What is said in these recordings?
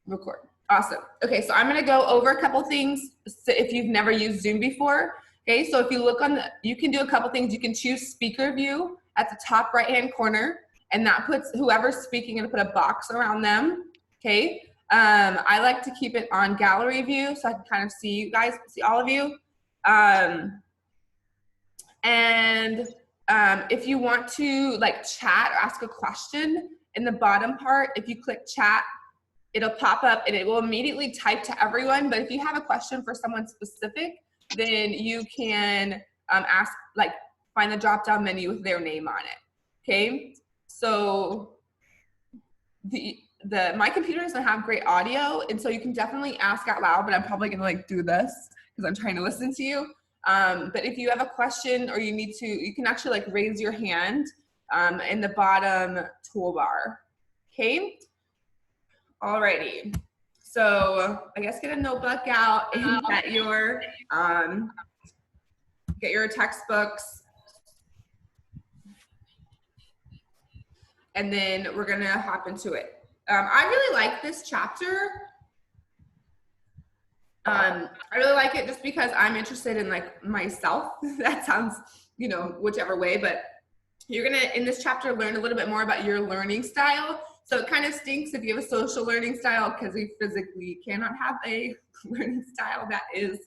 Record. Awesome. Okay, so I'm going to go over a couple things if you've never used Zoom before. Okay, so if you look on the, you can do a couple things. You can choose speaker view at the top right-hand corner, and that puts whoever's speaking and put a box around them. Okay, I like to keep it on gallery view so I can kind of see you guys, see all of you. If you want to like chat or ask a question in the bottom part, if you click chat, it'll pop up and it will immediately type to everyone. But if you have a question for someone specific, then you can ask, like find the drop down menu with their name on it. Okay, so my computer doesn't have great audio, and so you can definitely ask out loud, but I'm probably gonna like do this because I'm trying to listen to you. But if you have a question or you need to, you can actually like raise your hand in the bottom toolbar. Okay. Alrighty. So I guess get a notebook out and get your textbooks. And then we're gonna hop into it. I really like this chapter. I really like it just because I'm interested in like myself. That sounds, you know, whichever way, but you're gonna, in this chapter, learn a little bit more about your learning style. So it kind of stinks if you have a social learning style because we physically cannot have a learning style that is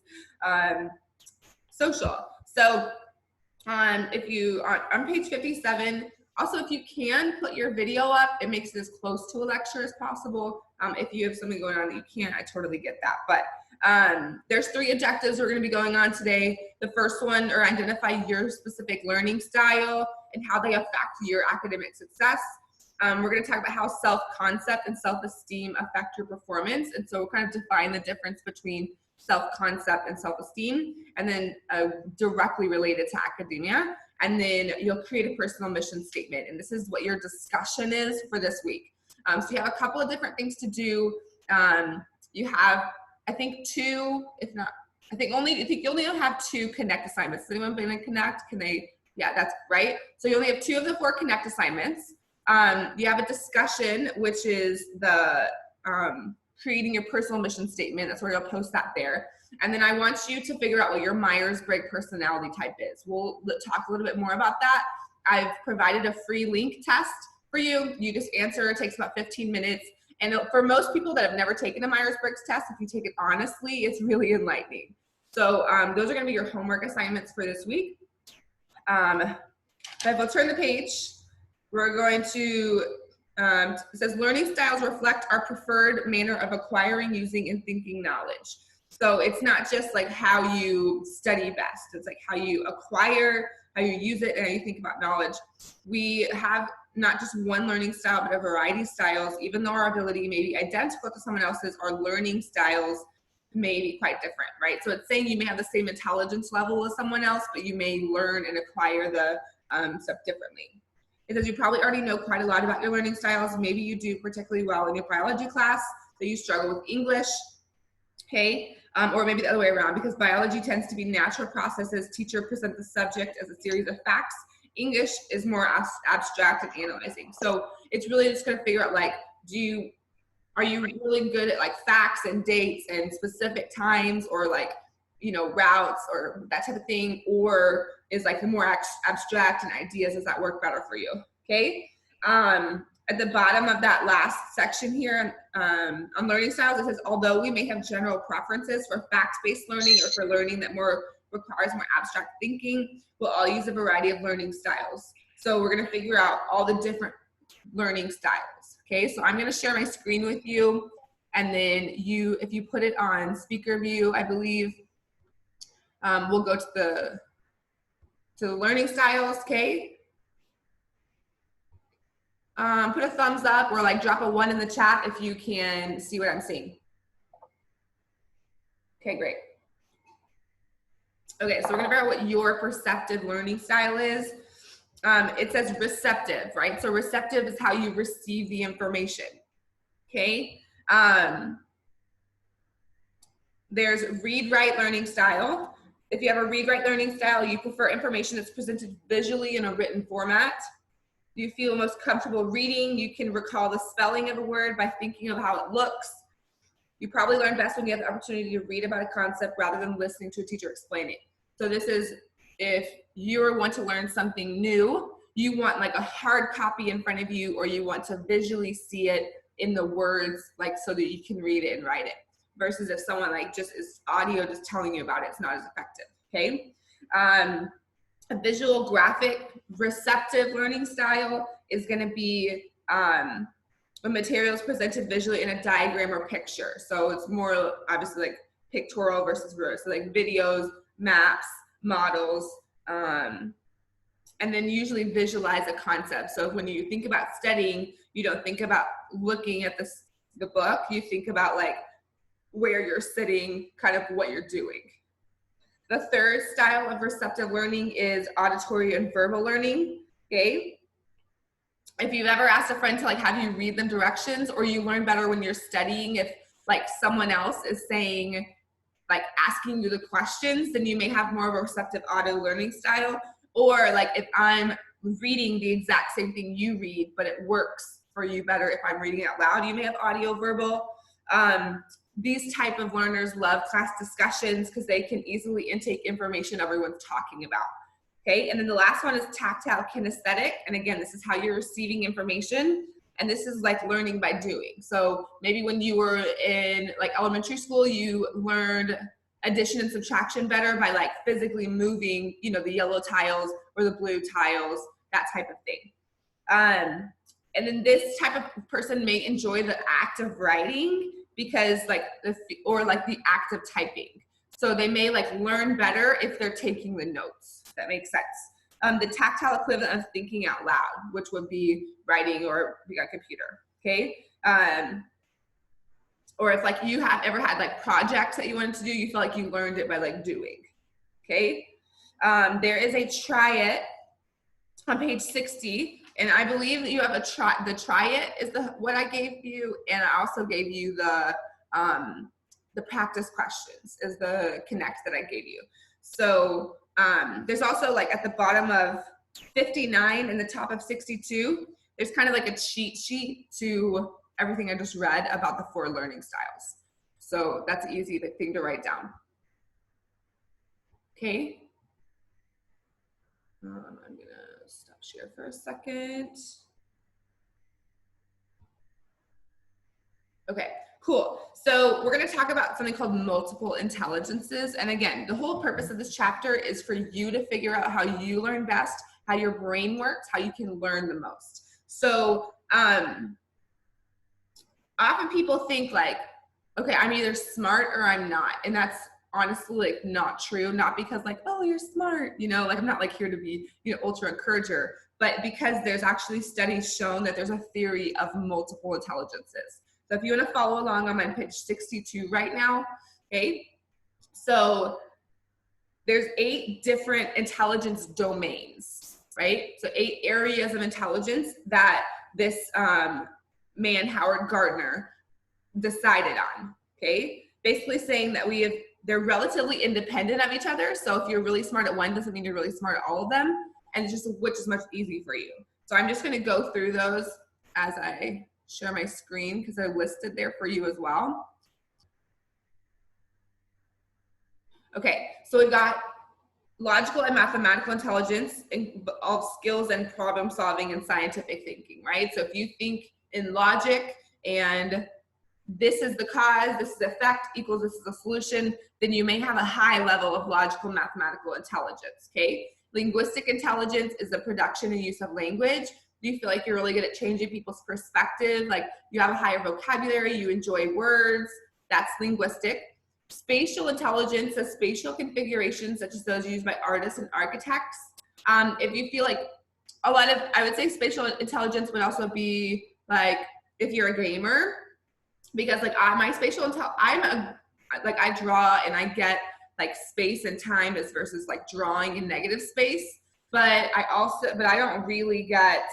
social. So if you are on page 57, also if you can put your video up, it makes it as close to a lecture as possible. If you have something going on that you can't, I totally get that. But there's 3 objectives we're going to be going on today. The first one are identify your specific learning style and how they affect your academic success. We're going to talk about how self-concept and self-esteem affect your performance. And so we'll kind of define the difference between self-concept and self-esteem, and then directly related to academia. And then you'll create a personal mission statement. And this is what your discussion is for this week. So you have a couple of different things to do. You have, I think 2, if not, I think you only have 2 Connect assignments. Is anyone going to Connect? Can they? Yeah, that's right. So you only have 2 of the 4 Connect assignments. You have a discussion, which is the creating your personal mission statement. That's where you'll post that there. And then I want you to figure out what your Myers-Briggs personality type is. We'll talk a little bit more about that. I've provided a free link test for you. You just answer. It takes about 15 minutes. And for most people that have never taken a Myers-Briggs test, if you take it honestly, it's really enlightening. So those are going to be your homework assignments for this week. If we'll turn the page, we're going to, it says learning styles reflect our preferred manner of acquiring, using, and thinking knowledge. So it's not just like how you study best. It's like how you acquire, how you use it, and how you think about knowledge. We have not just one learning style, but a variety of styles. Even though our ability may be identical to someone else's, our learning styles may be quite different, right? So it's saying you may have the same intelligence level as someone else, but you may learn and acquire the stuff differently. It says you probably already know quite a lot about your learning styles. Maybe you do particularly well in your biology class, but you struggle with English, okay? Or maybe the other way around, because biology tends to be natural processes. Teacher presents the subject as a series of facts. English is more abstract and analyzing. So it's really just gonna figure out like, are you really good at like facts and dates and specific times, or like, you know, routes or that type of thing, or is like the more abstract and ideas, does that work better for you? Okay. At the bottom of that last section here on learning styles, it says, although we may have general preferences for fact-based learning or for learning that requires more abstract thinking, we'll all use a variety of learning styles. So we're going to figure out all the different learning styles. Okay, so I'm going to share my screen with you, and then if you put it on speaker view, I believe we'll go to the learning styles. Okay, put a thumbs up or like drop a 1 in the chat if you can see what I'm seeing. Okay, great. Okay, so we're gonna figure out what your perceptive learning style is. It says receptive, right? So receptive is how you receive the information, okay? There's read-write learning style. If you have a read-write learning style, you prefer information that's presented visually in a written format. You feel most comfortable reading. You can recall the spelling of a word by thinking of how it looks. You probably learn best when you have the opportunity to read about a concept rather than listening to a teacher explain it. So this is if you want to learn something new, you want like a hard copy in front of you, or you want to visually see it in the words, like so that you can read it and write it. Versus if someone like just is audio just telling you about it, it's not as effective, okay? A visual graphic receptive learning style is gonna be when materials presented visually in a diagram or picture. So it's more obviously like pictorial versus verbal. So like videos, maps, models, and then usually visualize a concept. So when you think about studying, you don't think about looking at the book, you think about like where you're sitting, kind of what you're doing. The third style of receptive learning is auditory and verbal learning, okay? If you've ever asked a friend to like have you read them directions, or you learn better when you're studying, if like someone else is saying, like asking you the questions, then you may have more of a receptive audio learning style. Or like if I'm reading the exact same thing you read, but it works for you better if I'm reading it out loud, you may have audio verbal. These type of learners love class discussions because they can easily intake information everyone's talking about. Okay, and then the last one is tactile kinesthetic. And again, this is how you're receiving information. And this is like learning by doing. So maybe when you were in like elementary school, you learned addition and subtraction better by like physically moving, you know, the yellow tiles or the blue tiles, that type of thing. And then this type of person may enjoy the act of writing because like or like the act of typing. So they may like learn better if they're taking the notes. If that makes sense. The tactile equivalent of thinking out loud, which would be writing or a computer, okay? Or if like you have ever had like projects that you wanted to do, you feel like you learned it by like doing, okay? There is a try it on page 60, and I believe that you have the try it is what I gave you, and I also gave you the practice questions is the connect that I gave you. So there's also like at the bottom of 59 and the top of 62, there's kind of like a cheat sheet to everything I just read about the 4 learning styles. So that's an easy thing to write down. Okay. I'm gonna stop share for a second. Okay, cool. So we're gonna talk about something called multiple intelligences. And again, the whole purpose of this chapter is for you to figure out how you learn best, how your brain works, how you can learn the most. So often people think like, okay, I'm either smart or I'm not. And that's honestly like not true. Not because like, oh, you're smart, you know, like I'm not like here to be, you know, ultra encourager, but because there's actually studies shown that there's a theory of multiple intelligences. So if you want to follow along, I'm on page 62 right now, okay? So there's 8 different intelligence domains, right? So 8 areas of intelligence that this man, Howard Gardner, decided on, okay? Basically saying that they're relatively independent of each other. So if you're really smart at one, doesn't mean you're really smart at all of them. And it's just which is much easier for you. So I'm just gonna go through those as I share my screen because they're listed there for you as well. Okay, so we've got logical and mathematical intelligence and all skills and problem solving and scientific thinking, right? So if you think in logic and this is the cause, this is the effect equals this is the solution, then you may have a high level of logical mathematical intelligence, okay? Linguistic intelligence is the production and use of language. You feel like you're really good at changing people's perspective, like you have a higher vocabulary, you enjoy words, that's linguistic. Spatial intelligence is spatial configurations such as those used by artists and architects. If you feel like a lot of, I would say spatial intelligence would also be like if you're a gamer, because like my spatial intelligence, I draw and I get like space and time as versus like drawing in negative space, but I don't really get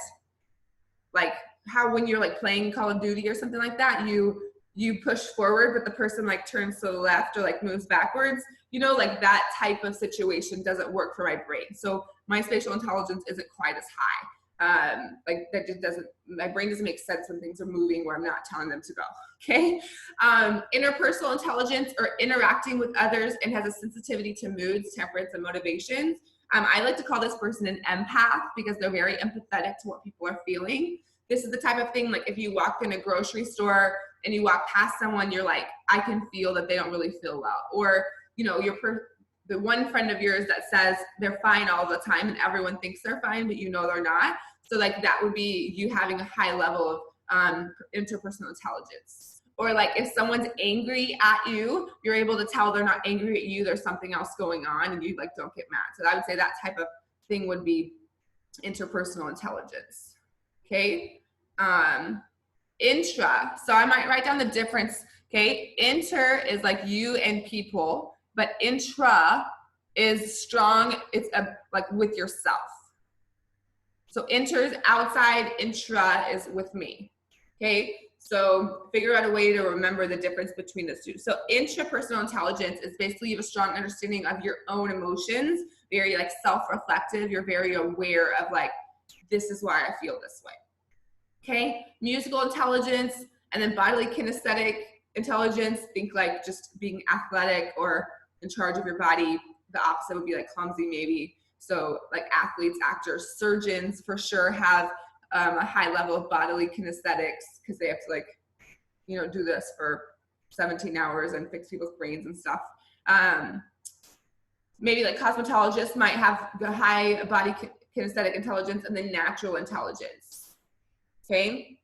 like how when you're like playing Call of Duty or something like that, you push forward, but the person like turns to the left or like moves backwards, you know, like that type of situation doesn't work for my brain. So my spatial intelligence isn't quite as high. like that just doesn't, my brain doesn't make sense when things are moving where I'm not telling them to go. Okay. Interpersonal intelligence, or interacting with others and has a sensitivity to moods, temperaments, and motivations. I like to call this person an empath because they're very empathetic to what people are feeling. This is the type of thing, like if you walk in a grocery store and you walk past someone, you're like, I can feel that they don't really feel well. Or, you know, the one friend of yours that says they're fine all the time and everyone thinks they're fine, but you know they're not. So like that would be you having a high level of interpersonal intelligence. Or like if someone's angry at you, you're able to tell they're not angry at you, there's something else going on, and you like don't get mad. So I would say that type of thing would be interpersonal intelligence. Okay. Intra. So I might write down the difference. Okay. Inter is like you and people, but intra is strong. It's like with yourself. So inter is outside, intra is with me. Okay. So figure out a way to remember the difference between the two. So intrapersonal intelligence is basically you have a strong understanding of your own emotions, very like self-reflective. You're very aware of like, this is why I feel this way. Okay. Musical intelligence, and then bodily kinesthetic intelligence. Think like just being athletic or in charge of your body. The opposite would be like clumsy maybe. So like athletes, actors, surgeons for sure have a high level of bodily kinesthetics because they have to like, you know, do this for 17 hours and fix people's brains and stuff. Maybe like cosmetologists might have the high body kinesthetic intelligence and then natural intelligence. Okay.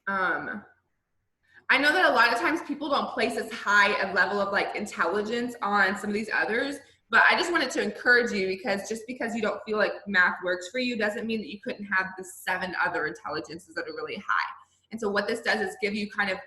I know that a lot of times people don't place as high a level of like intelligence on some of these others, but I just wanted to encourage you because just because you don't feel like math works for you doesn't mean that you couldn't have the 7 other intelligences that are really high. And so what this does is give you kind of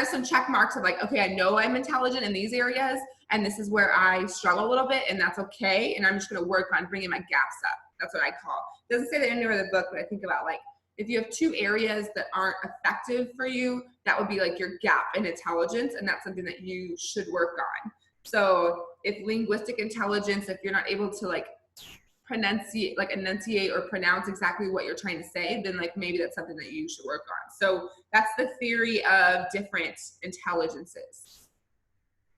some check marks of like, okay, I know I'm intelligent in these areas and this is where I struggle a little bit and that's okay. And I'm just gonna work on bringing my gaps up. That's what I call. It doesn't say that anywhere in the book, but I think about like, if you have 2 areas that aren't effective for you, that would be like your gap in intelligence, and that's something that you should work on. So if linguistic intelligence, if you're not able to like enunciate or pronounce exactly what you're trying to say, then like maybe that's something that you should work on. So that's the theory of different intelligences.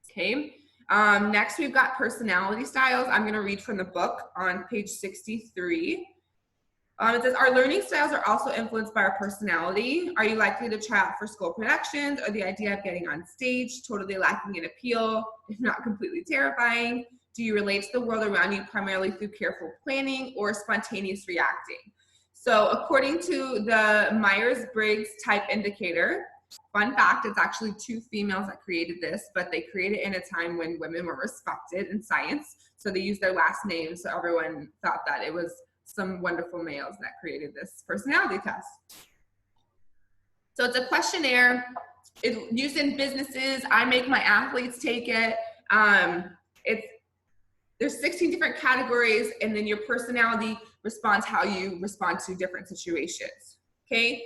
Okay. Next we've got personality styles. I'm going to read from the book on page 63. It says, our learning styles are also influenced by our personality. Are you likely to try out for school productions or the idea of getting on stage, totally lacking in appeal, if not completely terrifying? Do you relate to the world around you primarily through careful planning or spontaneous reacting? So according to the Myers-Briggs type indicator, fun fact, it's actually 2 females that created this, but they created it in a time when women were respected in science. So they used their last names, so everyone thought that it was some wonderful males that created this personality test. So it's a questionnaire. It's used in businesses. I make my athletes take it. There's 16 different categories, and then your personality responds how you respond to different situations. Okay.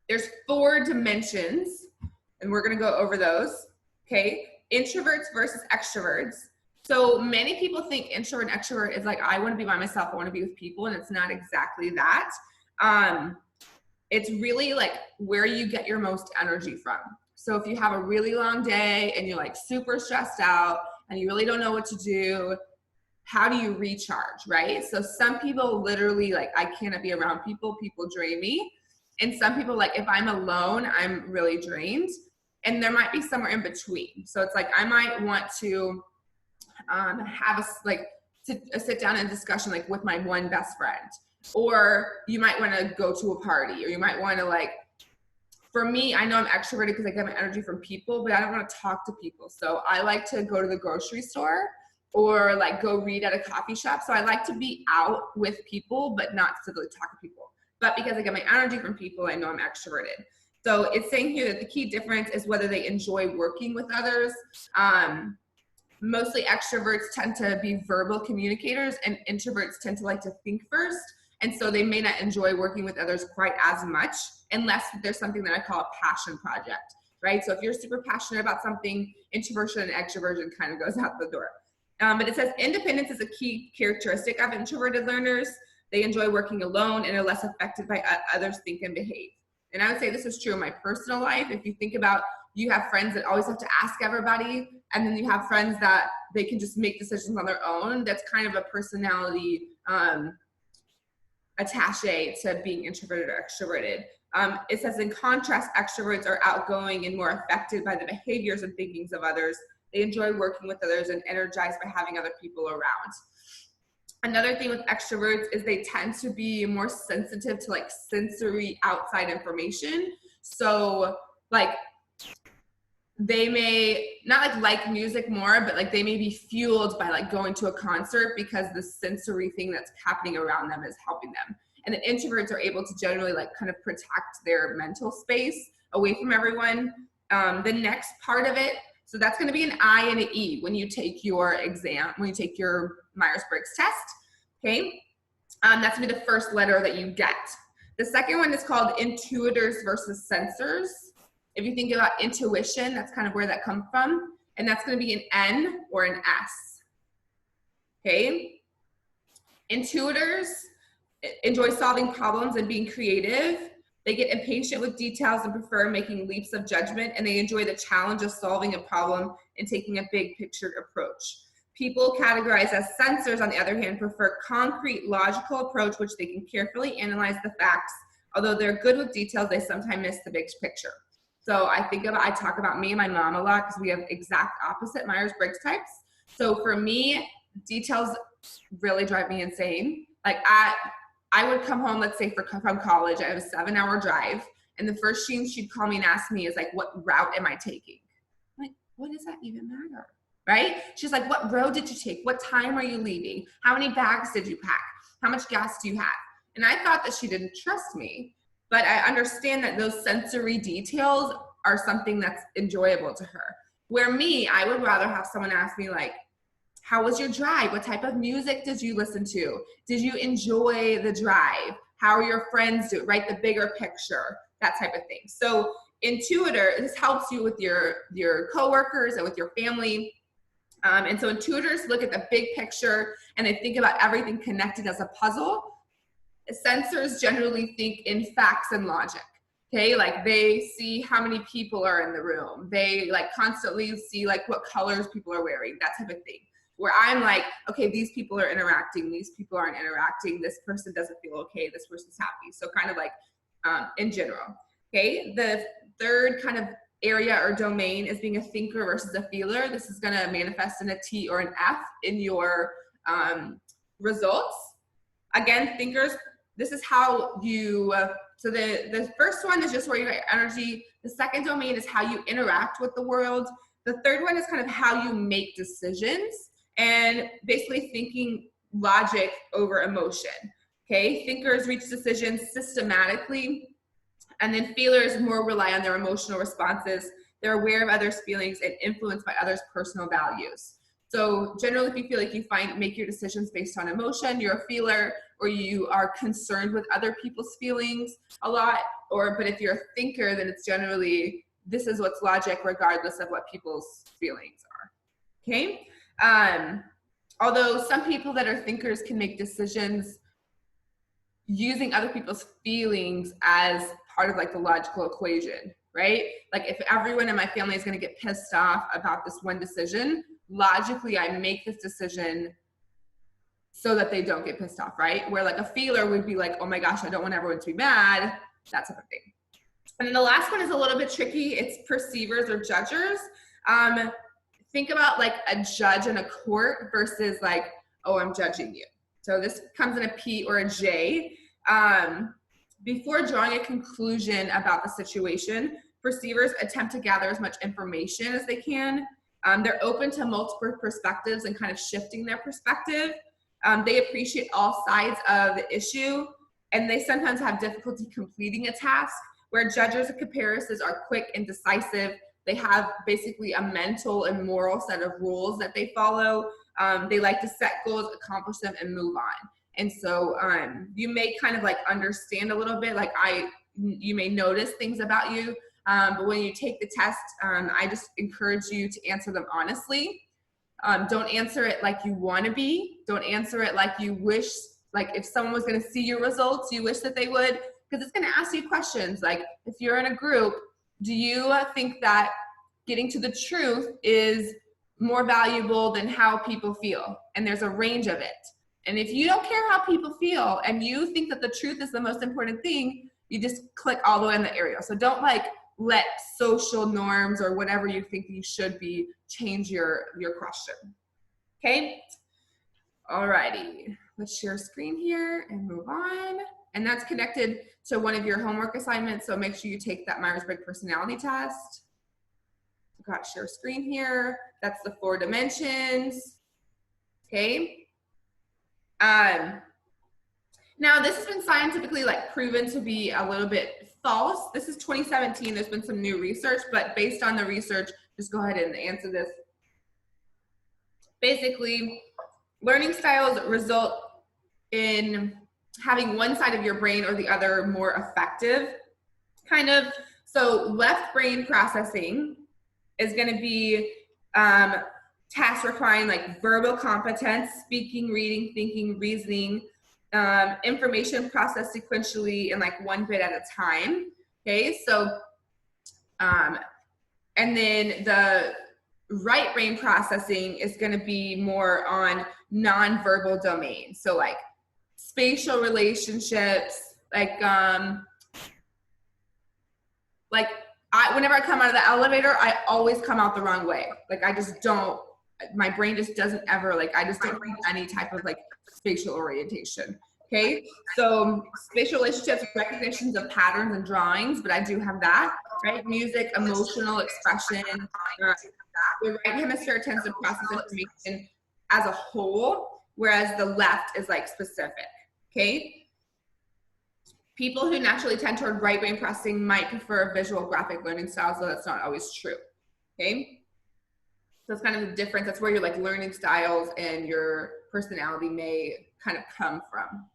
There's 4 dimensions, and we're going to go over those. Okay. Introverts versus extroverts. So many people think introvert and extrovert is like, I want to be by myself, I want to be with people, and it's not exactly that. It's really like where you get your most energy from. So if you have a really long day and you're like super stressed out and you really don't know what to do, how do you recharge, right? So some people literally like, I cannot be around people, people drain me. And some people like, if I'm alone, I'm really drained. And there might be somewhere in between. So it's like, I might want to have a sit down and discussion like with my one best friend, or you might want to go to a party, or you might want to like, for me, I know I'm extroverted because I get my energy from people, but I don't want to talk to people. So I like to go to the grocery store or like go read at a coffee shop. So I like to be out with people, but not to really talk to people. But because I get my energy from people, I know I'm extroverted. So it's saying here that the key difference is whether they enjoy working with others. Mostly extroverts tend to be verbal communicators and introverts tend to like to think first. And so they may not enjoy working with others quite as much unless there's something that I call a passion project, right? So if you're super passionate about something, introversion and extroversion kind of goes out the door. But it says independence is a key characteristic of introverted learners. They enjoy working alone and are less affected by others' think and behave. And I would say this is true in my personal life. If you think about, you have friends that always have to ask everybody, and then you have friends that they can just make decisions on their own. That's kind of a personality attaché to being introverted or extroverted. It says, in contrast, extroverts are outgoing and more affected by the behaviors and thinkings of others. They enjoy working with others and energized by having other people around. Another thing with extroverts is they tend to be more sensitive to like sensory outside information. So like they may not like music more, but like they may be fueled by like going to a concert because the sensory thing that's happening around them is helping them. And then introverts are able to generally like kind of protect their mental space away from everyone. The next part of it, so that's going to be an I and an E when you take your exam, when you take your Myers-Briggs test, okay? That's going to be the first letter that you get. The second one is called intuitors versus sensors. If you think about intuition, that's kind of where that comes from. And that's going to be an N or an S, okay? Intuitors enjoy solving problems and being creative. They get impatient with details and prefer making leaps of judgment, and they enjoy the challenge of solving a problem and taking a big picture approach. People categorized as sensors, on the other hand, prefer concrete, logical approach, which they can carefully analyze the facts. Although they're good with details, they sometimes miss the big picture. So I talk about me and my mom a lot because we have exact opposite Myers-Briggs types. So for me, details really drive me insane. Like I would come home, let's say from college, I have a 7-hour drive, and the first thing she'd call me and ask me is like, what route am I taking? I'm like, what does that even matter? Right? She's like, what road did you take? What time are you leaving? How many bags did you pack? How much gas do you have? And I thought that she didn't trust me, but I understand that those sensory details are something that's enjoyable to her. Where me, I would rather have someone ask me like, how was your drive? What type of music did you listen to? Did you enjoy the drive? How are your friends doing? Right? The bigger picture, that type of thing. So intuitor, this helps you with your coworkers and with your family. And so intuitors look at the big picture and they think about everything connected as a puzzle. Sensors generally think in facts and logic. Okay, like they see how many people are in the room. They like constantly see like what colors people are wearing, that type of thing. Where I'm like, okay, these people are interacting, these people aren't interacting, this person doesn't feel okay, this person's happy. So kind of like in general. Okay, the third kind of area or domain is being a thinker versus a feeler. This is going to manifest in a T or an F in your results. Again, thinkers, this is how you, so the first one is just where you get energy. The second domain is how you interact with the world. The third one is kind of how you make decisions and basically thinking logic over emotion. Okay, thinkers reach decisions systematically, and then feelers more rely on their emotional responses. They're aware of others' feelings and influenced by others' personal values. So generally, if you feel like you make your decisions based on emotion, you're a feeler, or you are concerned with other people's feelings a lot. But if you're a thinker, then it's generally, this is what's logic regardless of what people's feelings are. Okay. Although some people that are thinkers can make decisions using other people's feelings as part of like the logical equation, right? Like if everyone in my family is going to get pissed off about this one decision, logically I make this decision so that they don't get pissed off, right? Where like a feeler would be like, oh my gosh, I don't want everyone to be mad, that type of thing. And then the last one is a little bit tricky. It's perceivers or judgers. Think about like a judge in a court versus like, oh, I'm judging you. So this comes in a P or a J. Before drawing a conclusion about the situation, perceivers attempt to gather as much information as they can. They're open to multiple perspectives and kind of shifting their perspective. They appreciate all sides of the issue, and they sometimes have difficulty completing a task, where judges and comparisons are quick and decisive. They have basically a mental and moral set of rules that they follow. They like to set goals, accomplish them, and move on. And so you may kind of like understand a little bit, like you may notice things about you, but when you take the test, I just encourage you to answer them honestly. Don't answer it like you want to be. Don't answer it like you wish, like if someone was going to see your results, you wish that they would, because it's going to ask you questions. Like if you're in a group, do you think that getting to the truth is more valuable than how people feel? And there's a range of it. And if you don't care how people feel and you think that the truth is the most important thing, you just click all the way in the area. So don't like let social norms or whatever you think you should be change your question. Okay? Alrighty. Let's share screen here and move on. And that's connected to one of your homework assignments. So make sure you take that Myers-Briggs personality test. I've got share screen here. That's the 4 dimensions. Okay. Now this has been scientifically like proven to be a little bit false. This is 2017. There's been some new research, but based on the research, just go ahead and answer this. Basically, learning styles result in having one side of your brain or the other more effective, kind of. So left brain processing is going to be tasks requiring like verbal competence, speaking, reading, thinking, reasoning, information processed sequentially in like 1 bit at a time. Okay, so and then the right brain processing is going to be more on nonverbal domain. So like spatial relationships, whenever I come out of the elevator, I always come out the wrong way. Like I just don't, my brain just doesn't ever, like I just don't have any type of like spatial orientation. Okay, so spatial relationships, recognitions of patterns and drawings, but I do have that, right? Music, emotional expression. The right hemisphere tends to process information as a whole, whereas the left is like specific, okay? People who naturally tend toward right brain processing might prefer visual graphic learning styles, so that's not always true, okay? So it's kind of the difference. That's where your like learning styles and your personality may kind of come from.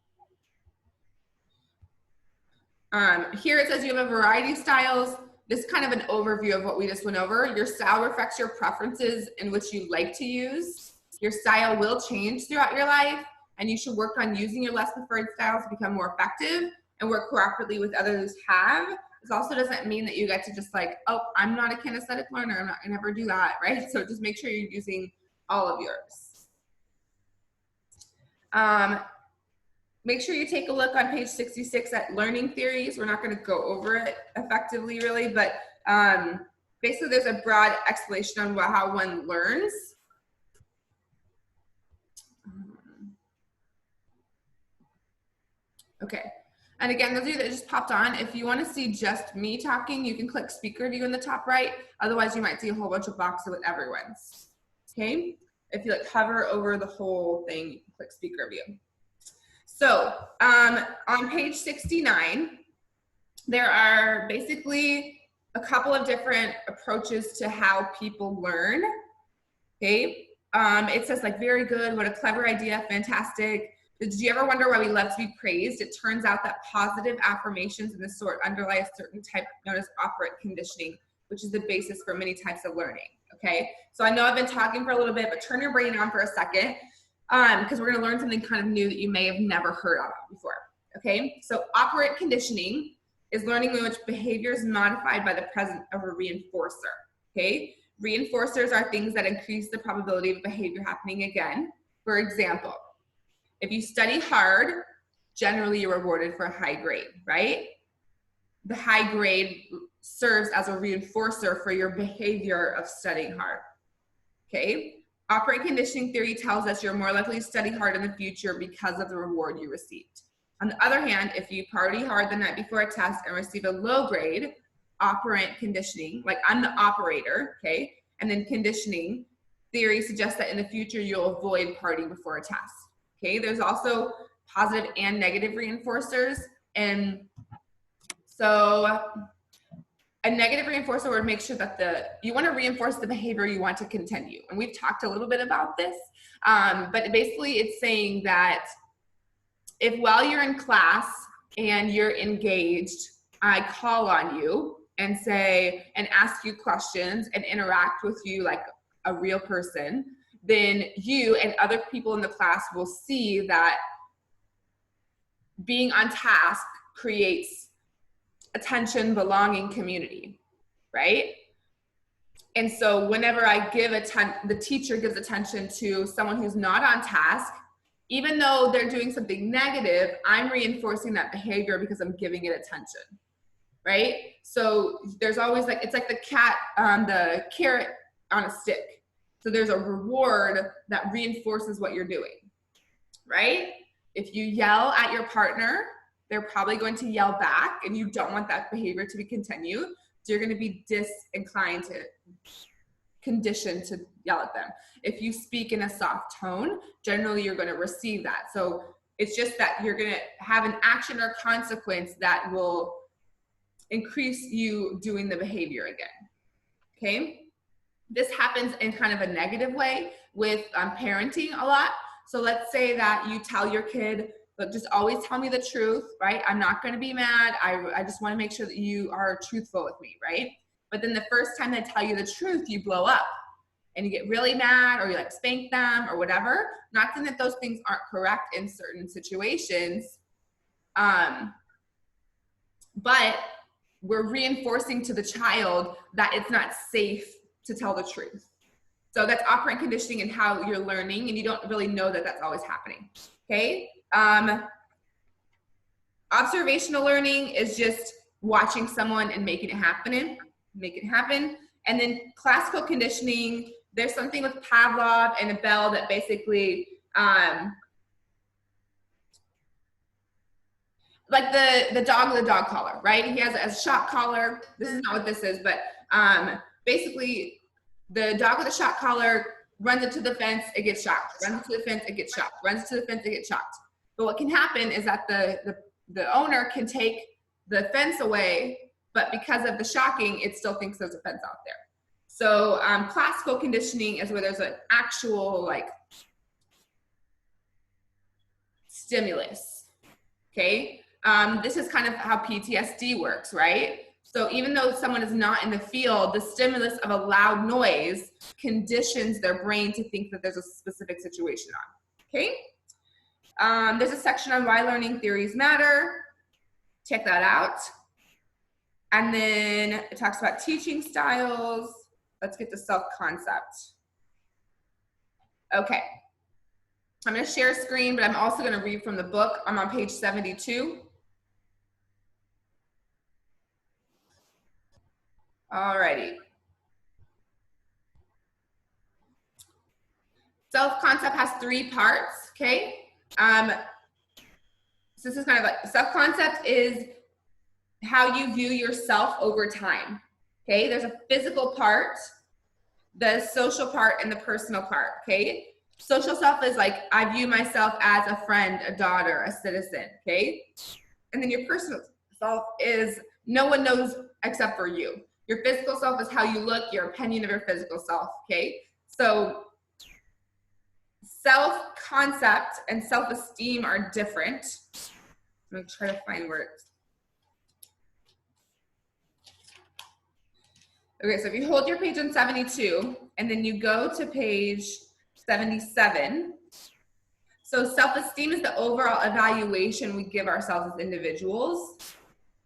Here it says you have a variety of styles. This is kind of an overview of what we just went over. Your style reflects your preferences in which you like to use. Your style will change throughout your life, and you should work on using your less preferred styles to become more effective and work cooperatively with others who have. This also doesn't mean that you get to just like, oh, I'm not a kinesthetic learner. I'm not gonna ever do that, right? So just make sure you're using all of yours. Make sure you take a look on page 66 at learning theories. We're not going to go over it effectively, really, but basically there's a broad explanation on how one learns. Okay, and again, those of you that just popped on, if you want to see just me talking, you can click speaker view in the top right. Otherwise, you might see a whole bunch of boxes with everyone's. Okay, if you like hover over the whole thing, you can click speaker view. So on page 69, there are basically a couple of different approaches to how people learn, okay? It says like, very good, what a clever idea, fantastic. Did you ever wonder why we love to be praised? It turns out that positive affirmations of this sort underlie a certain type known as operant conditioning, which is the basis for many types of learning, okay? So I know I've been talking for a little bit, but turn your brain on for a second. Because we're going to learn something kind of new that you may have never heard of before, okay? So operant conditioning is learning in which behavior is modified by the presence of a reinforcer, okay? Reinforcers are things that increase the probability of behavior happening again. For example, if you study hard, generally you're rewarded for a high grade, right? The high grade serves as a reinforcer for your behavior of studying hard, okay? Operant conditioning theory tells us you're more likely to study hard in the future because of the reward you received. On the other hand, if you party hard the night before a test and receive a low grade, operant conditioning, like I'm the operator, okay, and then conditioning theory suggests that in the future you'll avoid partying before a test, okay? There's also positive and negative reinforcers, and so a negative reinforcer would make sure that you want to reinforce the behavior you want to continue. And we've talked a little bit about this, but basically it's saying that if while you're in class and you're engaged, I call on you and say, and ask you questions and interact with you like a real person, then you and other people in the class will see that being on task creates attention, belonging, community, right? And so whenever I give the teacher gives attention to someone who's not on task, even though they're doing something negative, I'm reinforcing that behavior because I'm giving it attention, right? So there's always like, it's like the carrot on a stick. So there's a reward that reinforces what you're doing, right? If you yell at your partner, they're probably going to yell back, and you don't want that behavior to be continued. So you're going to be disinclined to conditioned to yell at them. If you speak in a soft tone, generally you're going to receive that. So it's just that you're going to have an action or consequence that will increase you doing the behavior again. Okay? This happens in kind of a negative way with parenting a lot. So let's say that you tell your kid, look, just always tell me the truth, right? I'm not going to be mad. I just want to make sure that you are truthful with me, right? But then the first time they tell you the truth, you blow up and you get really mad, or you like spank them or whatever. Not saying that those things aren't correct in certain situations, but we're reinforcing to the child that it's not safe to tell the truth. So that's operant conditioning and how you're learning, and you don't really know that that's always happening, okay? Observational learning is just watching someone and making it happen. And then classical conditioning, there's something with Pavlov and a bell that basically, like the dog with the dog collar, right? He has a shock collar. This is not what this is, but basically the dog with a shock collar runs into the fence, it gets shocked. Runs into the fence, it gets shocked. Runs into the fence, it gets shocked. But what can happen is that the owner can take the fence away, but because of the shocking, it still thinks there's a fence out there. So classical conditioning is where there's an actual like stimulus, okay? This is kind of how PTSD works, right? So even though someone is not in the field, the stimulus of a loud noise conditions their brain to think that there's a specific situation on, okay? There's a section on why learning theories matter. Check that out. And then it talks about teaching styles. Let's get to self-concept. Okay. I'm going to share screen, but I'm also going to read from the book. I'm on page 72. Alrighty. Self-concept has 3 parts, okay? So this is kind of like, self-concept is how you view yourself over time, okay? There's a physical part, the social part, and the personal part, okay? Social self is like, I view myself as a friend, a daughter, a citizen, okay? And then your personal self is no one knows except for you. Your physical self is how you look, your opinion of your physical self, okay? So self-concept and self-esteem are different. I'm gonna try to find words. Okay, so if you hold your page on 72 and then you go to page 77. So self-esteem is the overall evaluation we give ourselves as individuals.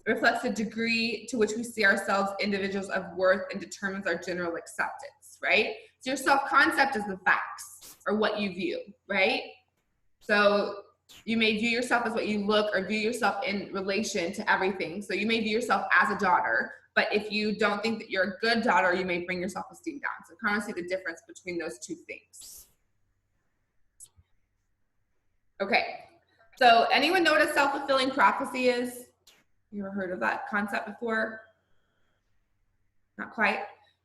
It reflects the degree to which we see ourselves individuals of worth and determines our general acceptance, right? So your self-concept is the facts or what you view, right? So you may view yourself as what you look or view yourself in relation to everything. So you may view yourself as a daughter, but if you don't think that you're a good daughter, you may bring your self-esteem down. So kind of see the difference between those two things. Okay, so anyone know what a self-fulfilling prophecy is? You ever heard of that concept before? Not quite.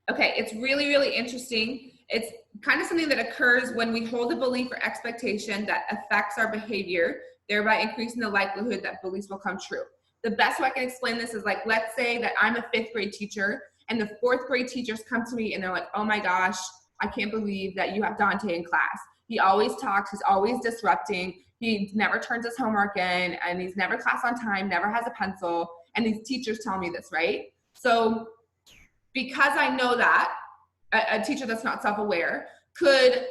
Okay, it's really, really interesting. It's kind of something that occurs when we hold a belief or expectation that affects our behavior, thereby increasing the likelihood that beliefs will come true. The best way I can explain this is like, let's say that I'm a 5th grade teacher and the 4th grade teachers come to me and they're like, oh my gosh, I can't believe that you have Dante in class. He always talks, he's always disrupting, he never turns his homework in, and he's never class on time, never has a pencil, and these teachers tell me this, right? So because I know that, a teacher that's not self-aware could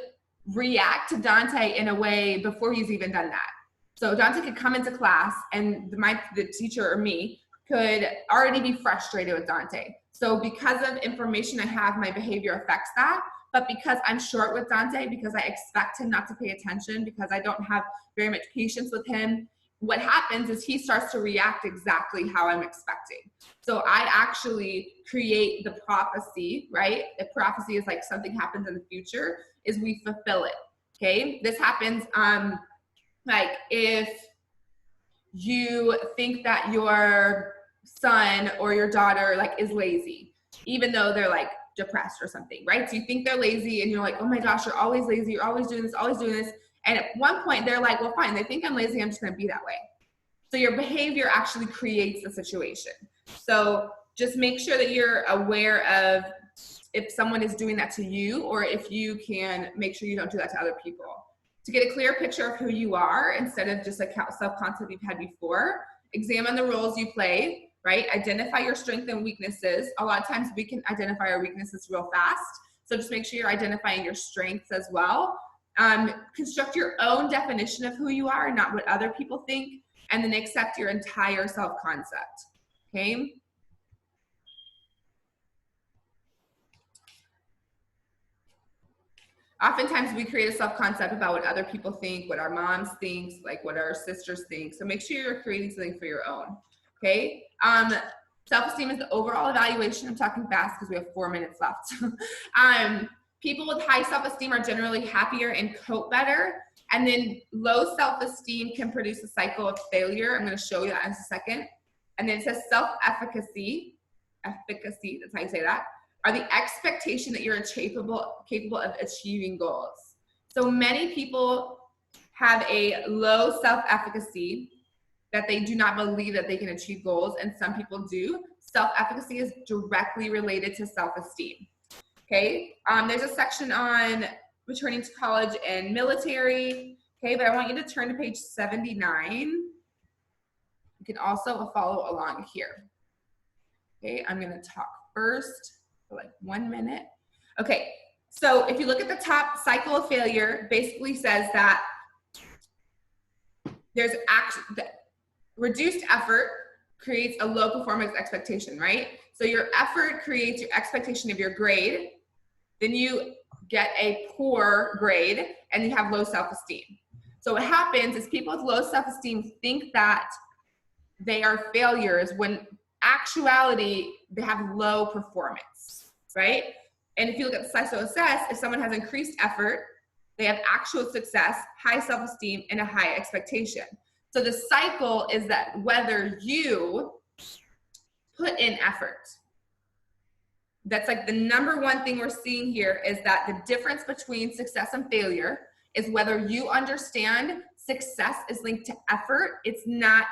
react to Dante in a way before he's even done that. So Dante could come into class and the teacher or me could already be frustrated with Dante. So because of information I have, my behavior affects that. But because I'm short with Dante, because I expect him not to pay attention, because I don't have very much patience with him, what happens is he starts to react exactly how I'm expecting. So I actually create the prophecy, right? The prophecy is like something happens in the future, is we fulfill it, okay? This happens, like if you think that your son or your daughter like is lazy, even though they're like depressed or something, right? So you think they're lazy and you're like, oh my gosh, you're always lazy, you're always doing this, always doing this. And at one point they're like, well, fine, they think I'm lazy, I'm just gonna be that way. So your behavior actually creates the situation. So just make sure that you're aware of if someone is doing that to you, or if you can make sure you don't do that to other people. To get a clear picture of who you are, instead of just a self-concept you've had before, examine the roles you play, right? Identify your strengths and weaknesses. A lot of times we can identify our weaknesses real fast. So just make sure you're identifying your strengths as well. Construct your own definition of who you are, not what other people think, and then accept your entire self-concept, okay? Oftentimes we create a self-concept about what other people think, what our moms think, like what our sisters think. So make sure you're creating something for your own, okay? Self-esteem is the overall evaluation. I'm talking fast because we have 4 minutes left. People with high self-esteem are generally happier and cope better. And then low self-esteem can produce a cycle of failure. I'm going to show you that in a second. And then it says self-efficacy, that's how you say that, are the expectation that you're capable of achieving goals. So many people have a low self-efficacy, that they do not believe that they can achieve goals, and some people do. Self-efficacy is directly related to self-esteem, okay? There's a section on returning to college and military, okay, but I want you to turn to page 79. You can also follow along here. Okay, I'm gonna talk first for like 1 minute. Okay, so if you look at the top, cycle of failure basically says that there's reduced effort creates a low performance expectation, right? So your effort creates your expectation of your grade, then you get a poor grade and you have low self-esteem. So what happens is people with low self-esteem think that they are failures when actuality they have low performance, right? And if you look at the psycho-assess, if someone has increased effort, they have actual success, high self-esteem, and a high expectation. So the cycle is that whether you put in effort, that's like the number one thing we're seeing here, is that the difference between success and failure is whether you understand success is linked to effort. It's not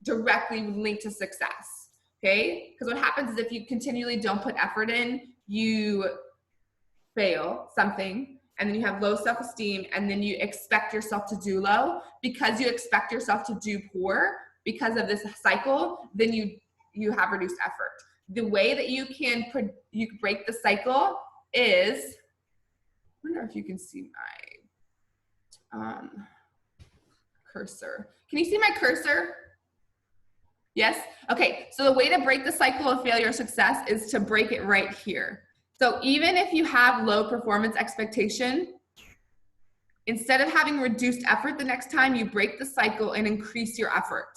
directly linked to success, okay? Because what happens is if you continually don't put effort in, you fail something, and then you have low self-esteem, and then you expect yourself to do low. Because you expect yourself to do poor because of this cycle, then you have reduced effort. The way that you can break the cycle is, I wonder if you can see my cursor. Can you see my cursor? Yes? Okay, so the way to break the cycle of failure or success is to break it right here. So even if you have low performance expectation, instead of having reduced effort the next time, you break the cycle and increase your effort.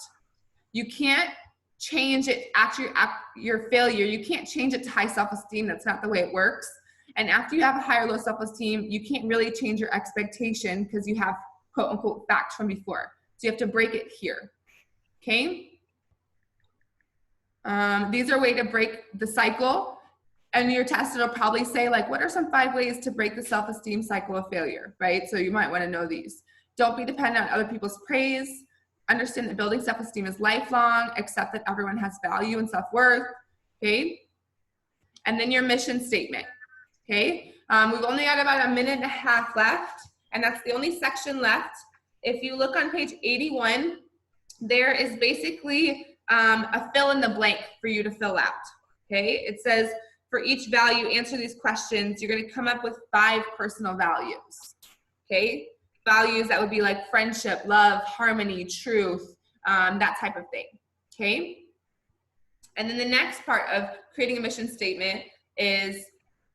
You can't change it after your failure. You can't change it to high self-esteem. That's not the way it works. And after you have a higher low self-esteem, you can't really change your expectation because you have quote unquote facts from before. So you have to break it here, okay? These are a way to break the cycle. And your test, it'll probably say like, what are some 5 ways to break the self-esteem cycle of failure, right? So you might want to know these. Don't be dependent on other people's praise. Understand that building self-esteem is lifelong. Accept that everyone has value and self-worth, okay? And then your mission statement, okay? We've only got about 1.5 minutes left, and that's the only section left. If you look on page 81, there is basically a fill in the blank for you to fill out, okay? It says, For each value, answer these questions. You're going to come up with 5 personal values. Okay? Values that would be like friendship, love, harmony, truth, that type of thing. Okay? And then the next part of creating a mission statement is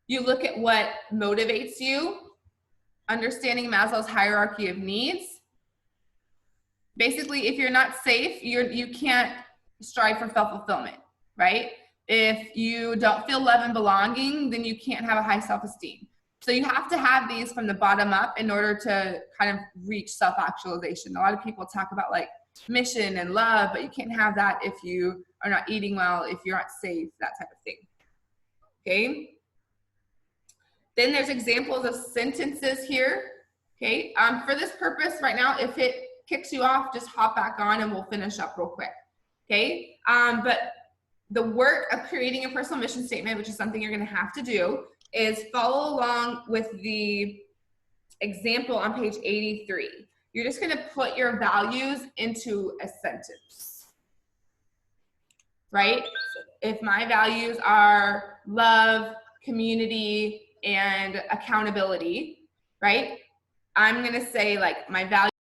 you look at what motivates you, understanding Maslow's hierarchy of needs. Basically, if you're not safe, you can't strive for self-fulfillment, right? If you don't feel love and belonging, then you can't have a high self-esteem. So you have to have these from the bottom up in order to kind of reach self-actualization. A lot of people talk about like mission and love, but you can't have that if you are not eating well, if you're not safe, that type of thing. Okay? Then there's examples of sentences here. Okay? For this purpose right now, if it kicks you off, just hop back on and we'll finish up real quick. Okay? But the work of creating a personal mission statement, which is something you're going to have to do, is follow along with the example on page 83. You're just going to put your values into a sentence, right? If my values are love, community, and accountability, right? I'm going to say like my values